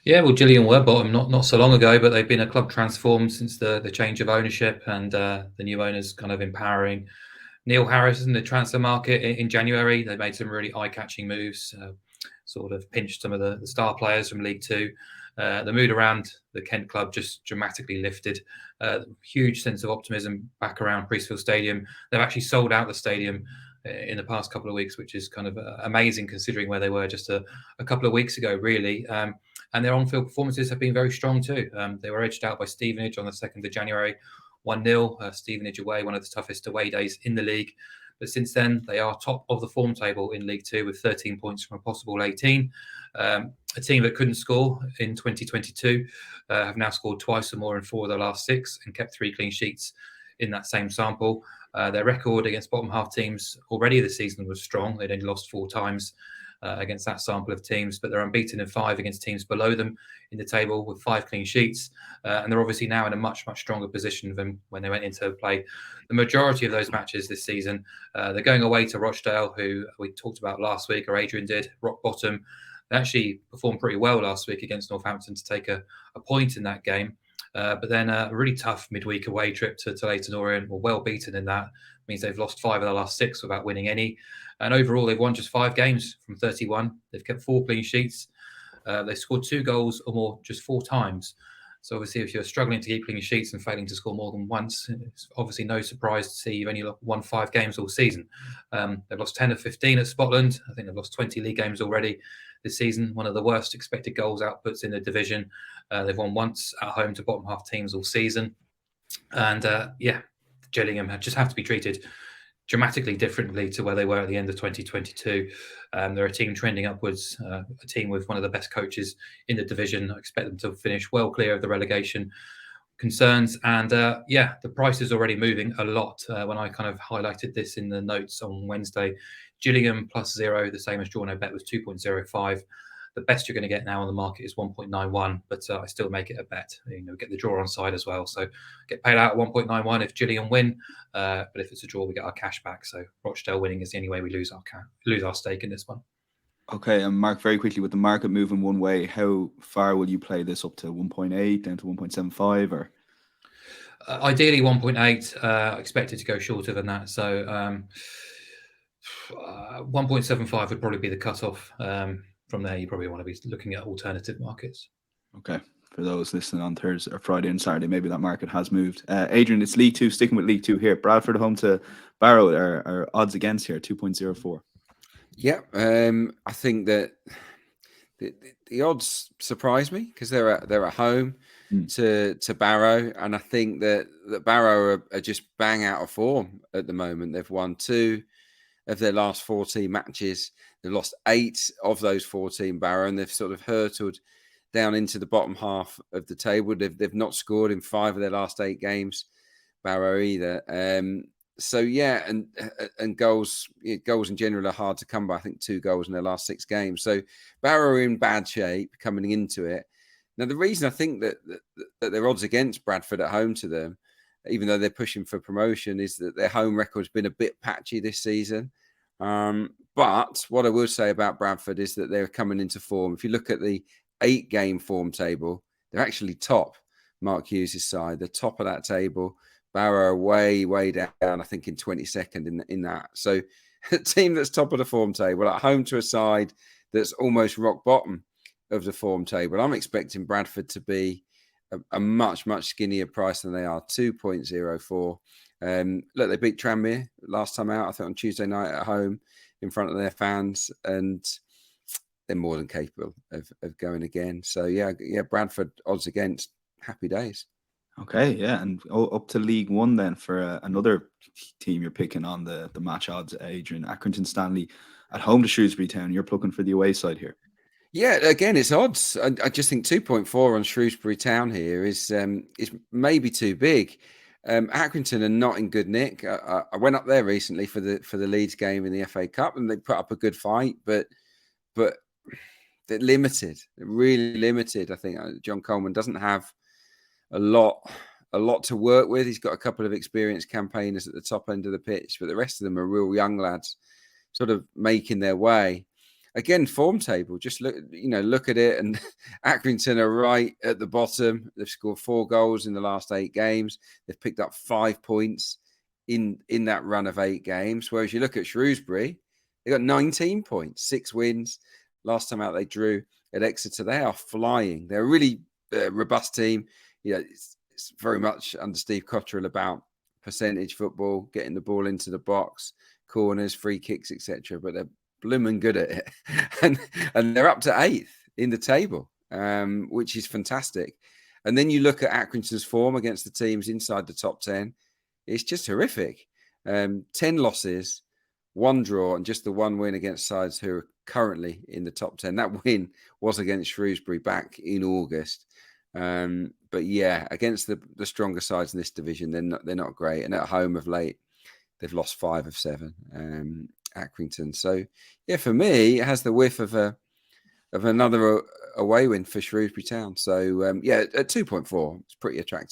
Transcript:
Yeah, well, Gillingham were bottom not so long ago, but they've been a club transformed since the change of ownership and the new owners kind of empowering Neil Harris in the transfer market in January. They made some really eye-catching moves, sort of pinched some of the star players from League Two. The mood around the Kent club just dramatically lifted. Huge sense of optimism back around Priestfield Stadium. They've actually sold out the stadium in the past couple of weeks, which is kind of amazing considering where they were just a couple of weeks ago, really. And their on-field performances have been very strong too. They were edged out by Stevenage on the 2nd of January, 1-0. Stevenage away, one of the toughest away days in the league. But since then, they are top of the form table in League Two with 13 points from a possible 18. A team that couldn't score in 2022 have now scored twice or more in 4 of their last 6 and kept 3 clean sheets in that same sample. Their record against bottom half teams already this season was strong. They'd only lost 4 times against that sample of teams, but they're unbeaten in 5 against teams below them in the table with 5 clean sheets. And they're obviously now in a much stronger position than when they went into play the majority of those matches this season. They're going away to Rochdale, who we talked about last week, or Adrian did, rock bottom. They actually performed pretty well last week against Northampton to take a point in that game. But then a really tough midweek away trip to Leyton Orient, were well beaten in that. Means they've lost 5 of their last 6 without winning any. And overall, they've won just 5 games from 31. They've kept 4 clean sheets. They scored 2 goals or more just 4 times. So obviously, if you're struggling to keep clean sheets and failing to score more than once, it's obviously no surprise to see you've only won 5 games all season. They've lost 10 of 15 at Scotland. I think they've lost 20 league games already this season. One of the worst expected goals outputs in the division. They've won once at home to bottom half teams all season. And Gillingham just have to be treated dramatically differently to where they were at the end of 2022. They're a team trending upwards, a team with one of the best coaches in the division. I expect them to finish well clear of the relegation concerns. And the price is already moving a lot. When I kind of highlighted this in the notes on Wednesday, Gillingham +0, the same as draw no bet, was 2.05. The best you're going to get now on the market is 1.91, but I still make it a bet. Get the draw on side as well. So get paid out at 1.91 if Gillingham win, but if it's a draw, we get our cash back. So Rochdale winning is the only way we lose our stake in this one. Okay, and Mark, very quickly, with the market moving one way, how far will you play this up to 1.8, down to 1.75, or? Ideally 1.8. I expect it to go shorter than that. So 1.75 would probably be the cutoff. From there, you probably want to be looking at alternative markets. Okay. For those listening on Thursday or Friday and Saturday, maybe that market has moved. Adrian, it's League Two, sticking with League Two here. Bradford home to Barrow are odds against here, 2.04. Yeah, I think that the odds surprise me because they're at home to Barrow, and I think that Barrow are just bang out of form at the moment. They've won 2 of their last 14 matches. They've lost 8 of those 14, Barrow, and they've sort of hurtled down into the bottom half of the table. They've not scored in 5 of their last 8 games, Barrow either. So yeah, and goals in general are hard to come by. I think 2 goals in their last 6 games. So Barrow are in bad shape coming into it. Now the reason I think that their odds against Bradford at home to them, even though they're pushing for promotion, is that their home record's been a bit patchy this season. But what I will say about Bradford is that they're coming into form. If you look at the 8-game form table, they're actually top. Mark Hughes' side, they're top of that table. Barrow are way down, I think in 22nd in that. So a team that's top of the form table at home to a side that's almost rock bottom of the form table. I'm expecting Bradford to be a much skinnier price than they are, 2.04. Look, they beat Tranmere last time out, I think on Tuesday night at home in front of their fans, and they're more than capable of going again. So yeah, Bradford odds against, happy days. Okay, yeah, and up to League One then for another team you're picking on the match odds, Adrian. Accrington Stanley at home to Shrewsbury Town. You're plugging for the away side here. Yeah, again, it's odds. I just think 2.4 on Shrewsbury Town here is maybe too big. Accrington are not in good nick. I went up there recently for the Leeds game in the FA Cup, and they put up a good fight, but they're limited. They're really limited. I think John Coleman doesn't have a lot to work with. He's got a couple of experienced campaigners at the top end of the pitch, but the rest of them are real young lads, sort of making their way. again, form table. Just look at it, and Accrington are right at the bottom. They've scored 4 goals in the last 8 games. They've picked up 5 points in that run of 8 games. Whereas you look at Shrewsbury, they got 19 points, 6 wins. Last time out they drew at Exeter. They are flying. They're a really robust team. It's very much under Steve Cotterill about percentage football, getting the ball into the box, corners, free kicks, etc. But they're blooming good at it, and they're up to 8th in the table, which is fantastic. And then you look at Accrington's form against the teams inside the top 10. It's just horrific. 10 losses, 1 draw, and just the 1 win against sides who are currently in the top 10. That win was against Shrewsbury back in August. But yeah, against the stronger sides in this division, they're not great. And at home of late, they've lost 5 of 7. Accrington. So yeah, for me, it has the whiff of another away win for Shrewsbury Town. So yeah, at 2.4, it's pretty attractive.